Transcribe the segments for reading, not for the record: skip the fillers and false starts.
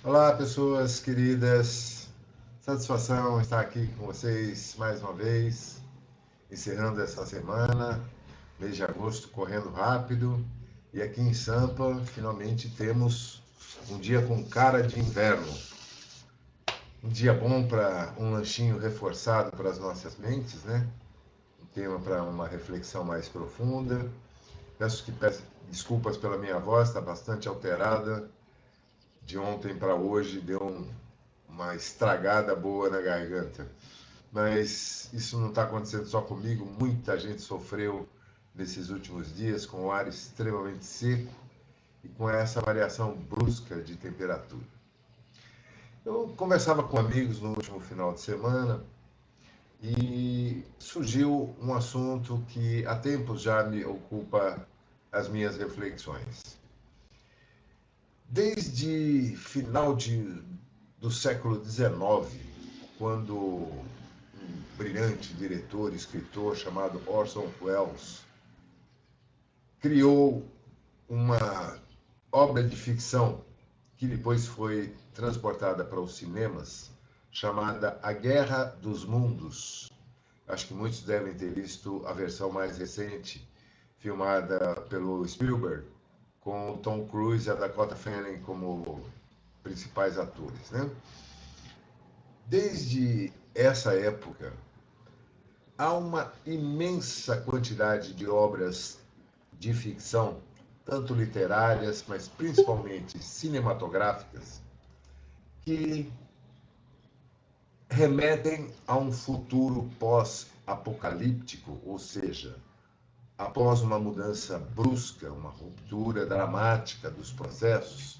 Olá, pessoas queridas. Satisfação estar aqui com vocês mais uma vez, encerrando essa semana, mês de agosto correndo rápido. E aqui em Sampa, finalmente temos um dia com cara de inverno. Um dia bom para um lanchinho reforçado para as nossas mentes, né? Um tema para uma reflexão mais profunda. Peço desculpas pela minha voz, está bastante alterada. De ontem para hoje deu uma estragada boa na garganta. Mas isso não está acontecendo só comigo, muita gente sofreu nesses últimos dias com o ar extremamente seco e com essa variação brusca de temperatura. Eu conversava com amigos no último final de semana e surgiu um assunto que há tempos já me ocupa as minhas reflexões. Desde do século XIX, quando um brilhante diretor e escritor chamado Orson Welles criou uma obra de ficção que depois foi transportada para os cinemas, chamada A Guerra dos Mundos. Acho que muitos devem ter visto a versão mais recente, filmada pelo Spielberg, com Tom Cruise e a Dakota Fanning como principais atores, né? Desde essa época, há uma imensa quantidade de obras de ficção, tanto literárias, mas principalmente cinematográficas, que remetem a um futuro pós-apocalíptico, ou seja, após uma mudança brusca, uma ruptura dramática dos processos,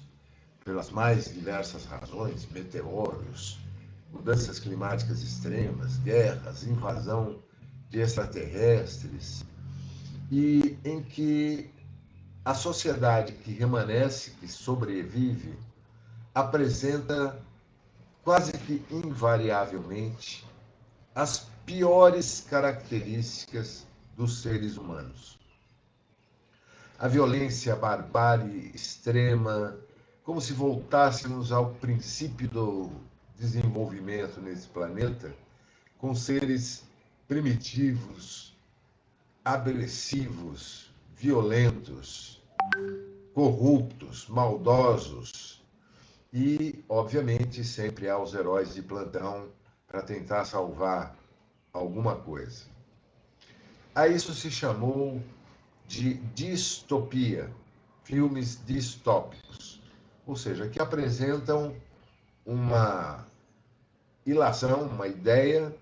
pelas mais diversas razões, meteoros, mudanças climáticas extremas, guerras, invasão de extraterrestres, e em que a sociedade que remanesce, que sobrevive, apresenta quase que invariavelmente as piores características dos seres humanos. A violência, a barbárie extrema, como se voltássemos ao princípio do desenvolvimento nesse planeta, com seres primitivos, agressivos, violentos, corruptos, maldosos e, obviamente, sempre há os heróis de plantão para tentar salvar alguma coisa. A isso se chamou de distopia, filmes distópicos, ou seja, que apresentam uma ilação, uma ideia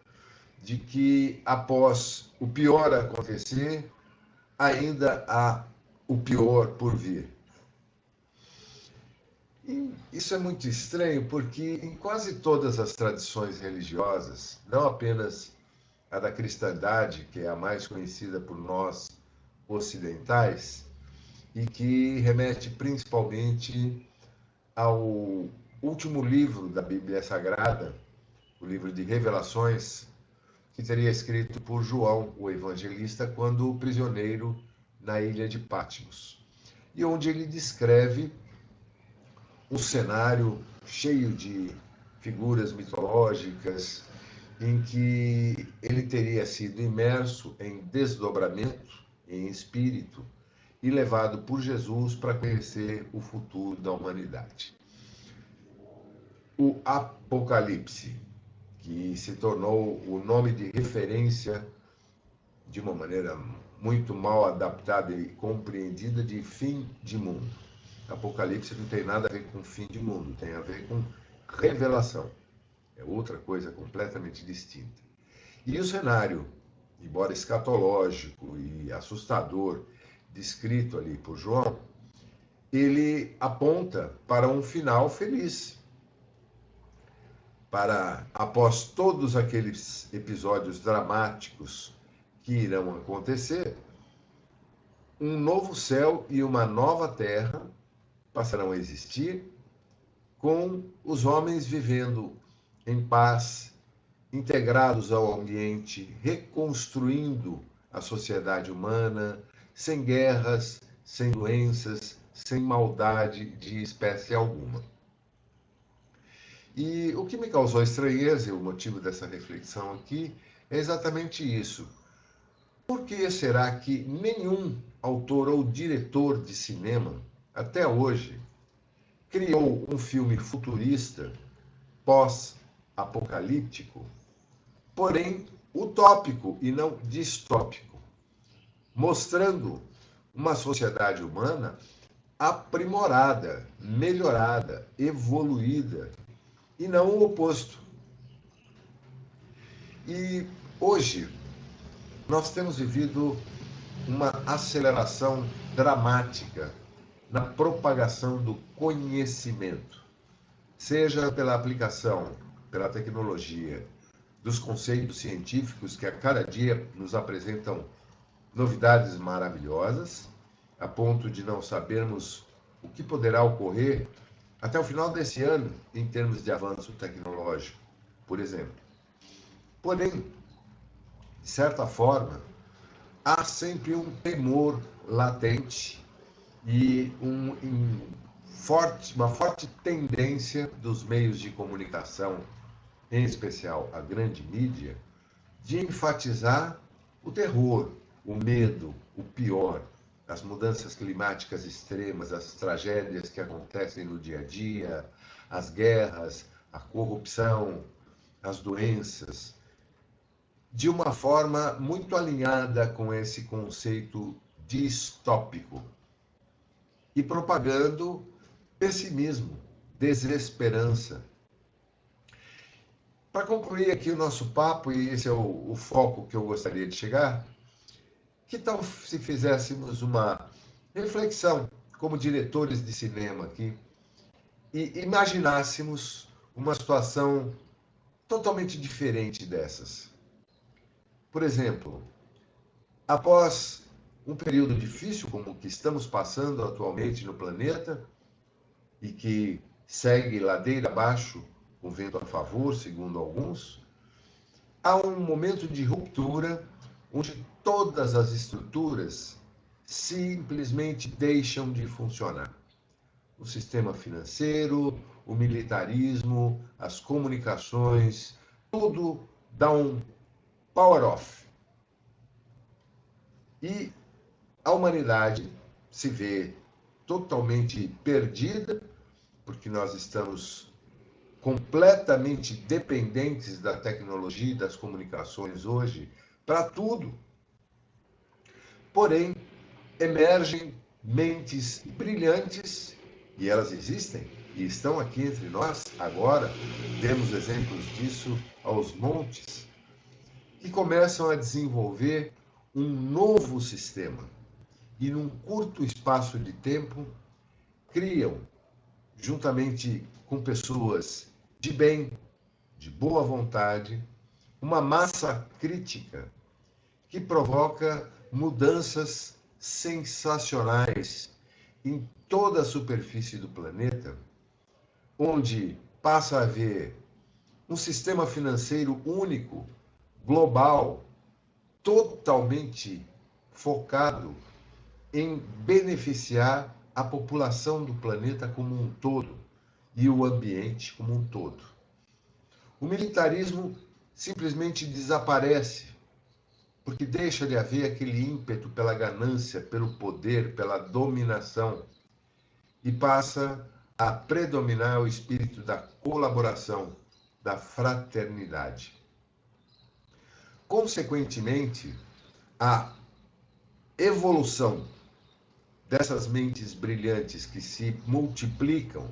de que após o pior acontecer, ainda há o pior por vir. E isso é muito estranho porque em quase todas as tradições religiosas, não apenas a da cristandade, que é a mais conhecida por nós ocidentais, e que remete principalmente ao último livro da Bíblia Sagrada, o livro de Revelações, que teria escrito por João, o evangelista, quando prisioneiro na ilha de Patmos, e onde ele descreve um cenário cheio de figuras mitológicas, em que ele teria sido imerso em desdobramento, em espírito, e levado por Jesus para conhecer o futuro da humanidade. O Apocalipse, que se tornou o nome de referência, de uma maneira muito mal adaptada e compreendida, de fim de mundo. Apocalipse não tem nada a ver com fim de mundo, tem a ver com revelação. É outra coisa completamente distinta. E o cenário, embora escatológico e assustador, descrito ali por João, ele aponta para um final feliz, para, após todos aqueles episódios dramáticos que irão acontecer, um novo céu e uma nova terra passarão a existir, com os homens vivendo em paz, integrados ao ambiente, reconstruindo a sociedade humana, sem guerras, sem doenças, sem maldade de espécie alguma. E o que me causou estranheza, e o motivo dessa reflexão aqui, é exatamente isso. Por que será que nenhum autor ou diretor de cinema, até hoje, criou um filme futurista, pós-apocalíptico, porém utópico e não distópico, mostrando uma sociedade humana aprimorada, melhorada, evoluída, e não o oposto. E hoje nós temos vivido uma aceleração dramática na propagação do conhecimento, seja pela aplicação, pela tecnologia, dos conceitos científicos que a cada dia nos apresentam novidades maravilhosas, a ponto de não sabermos o que poderá ocorrer até o final desse ano em termos de avanço tecnológico, por exemplo. Porém, de certa forma, há sempre um temor latente e uma forte tendência dos meios de comunicação, em especial a grande mídia, de enfatizar o terror, o medo, o pior, as mudanças climáticas extremas, as tragédias que acontecem no dia a dia, as guerras, a corrupção, as doenças, de uma forma muito alinhada com esse conceito distópico e propagando pessimismo, desesperança. Para concluir aqui o nosso papo, e esse é o foco que eu gostaria de chegar, que tal se fizéssemos uma reflexão como diretores de cinema aqui e imaginássemos uma situação totalmente diferente dessas? Por exemplo, após um período difícil como o que estamos passando atualmente no planeta e que segue ladeira abaixo, com vento a favor, segundo alguns, há um momento de ruptura onde todas as estruturas simplesmente deixam de funcionar. O sistema financeiro, o militarismo, as comunicações, tudo dá um power off. E a humanidade se vê totalmente perdida, porque nós estamos completamente dependentes da tecnologia e das comunicações hoje para tudo. Porém, emergem mentes brilhantes, e elas existem, e estão aqui entre nós agora, temos exemplos disso aos montes, que começam a desenvolver um novo sistema. E num curto espaço de tempo, criam, juntamente com pessoas de bem, de boa vontade, uma massa crítica que provoca mudanças sensacionais em toda a superfície do planeta, onde passa a haver um sistema financeiro único, global, totalmente focado em beneficiar a população do planeta como um todo e o ambiente como um todo. O militarismo simplesmente desaparece, porque deixa de haver aquele ímpeto pela ganância, pelo poder, pela dominação, e passa a predominar o espírito da colaboração, da fraternidade. Consequentemente, a evolução dessas mentes brilhantes que se multiplicam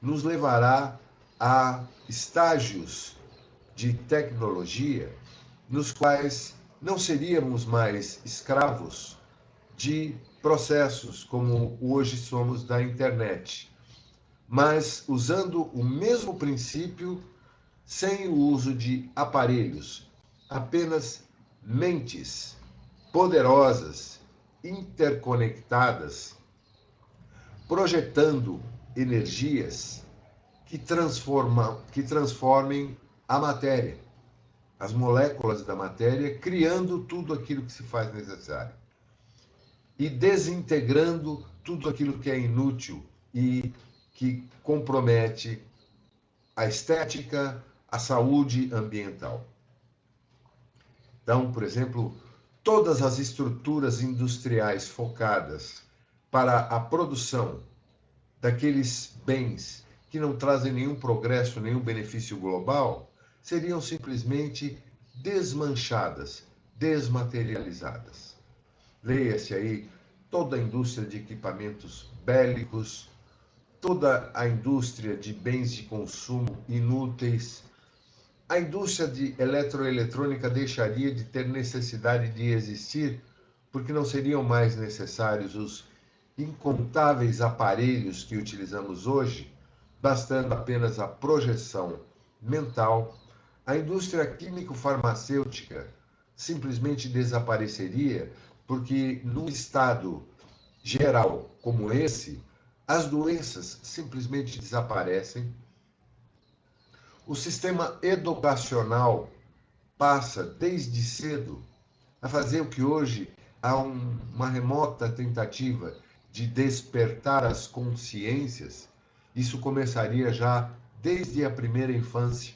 nos levará a estágios de tecnologia nos quais não seríamos mais escravos de processos como hoje somos da internet, mas usando o mesmo princípio, sem o uso de aparelhos, apenas mentes poderosas, interconectadas, projetando energias que transformem a matéria, as moléculas da matéria, criando tudo aquilo que se faz necessário e desintegrando tudo aquilo que é inútil e que compromete a estética, a saúde ambiental. Então, por exemplo, todas as estruturas industriais focadas para a produção daqueles bens que não trazem nenhum progresso, nenhum benefício global, seriam simplesmente desmanchadas, desmaterializadas. Leia-se aí toda a indústria de equipamentos bélicos, toda a indústria de bens de consumo inúteis. A indústria de eletroeletrônica deixaria de ter necessidade de existir, porque não seriam mais necessários os incontáveis aparelhos que utilizamos hoje, bastando apenas a projeção mental. A indústria químico-farmacêutica simplesmente desapareceria, porque num estado geral como esse, as doenças simplesmente desaparecem. O sistema educacional passa desde cedo a fazer o que hoje há uma remota tentativa de despertar as consciências. Isso começaria já desde a primeira infância.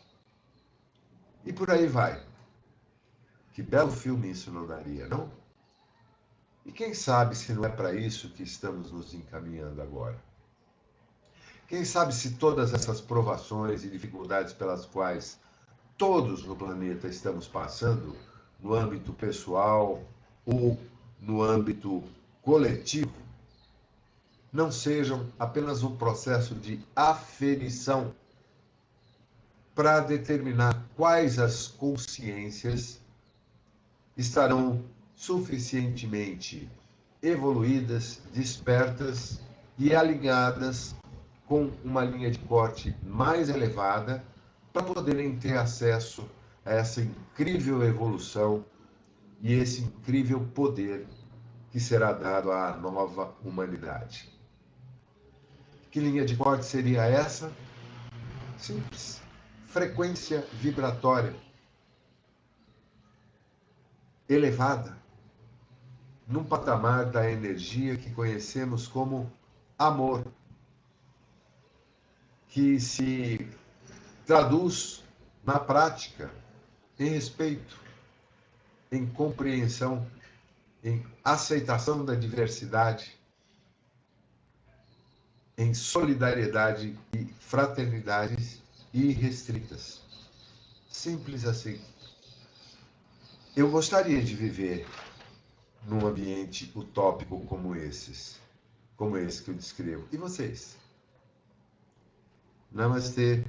E por aí vai. Que belo filme isso não daria, não? E quem sabe se não é para isso que estamos nos encaminhando agora? Quem sabe se todas essas provações e dificuldades pelas quais todos no planeta estamos passando, no âmbito pessoal ou no âmbito coletivo, não sejam apenas um processo de aferição para determinar quais as consciências estarão suficientemente evoluídas, despertas e alinhadas com uma linha de corte mais elevada para poderem ter acesso a essa incrível evolução e esse incrível poder que será dado à nova humanidade. Que linha de corte seria essa? Simples. Frequência vibratória elevada, num patamar da energia que conhecemos como amor, que se traduz na prática em respeito, em compreensão, em aceitação da diversidade, em solidariedade e fraternidades irrestritas. Simples assim. Eu gostaria de viver num ambiente utópico como esse que eu descrevo. E vocês? Namastê.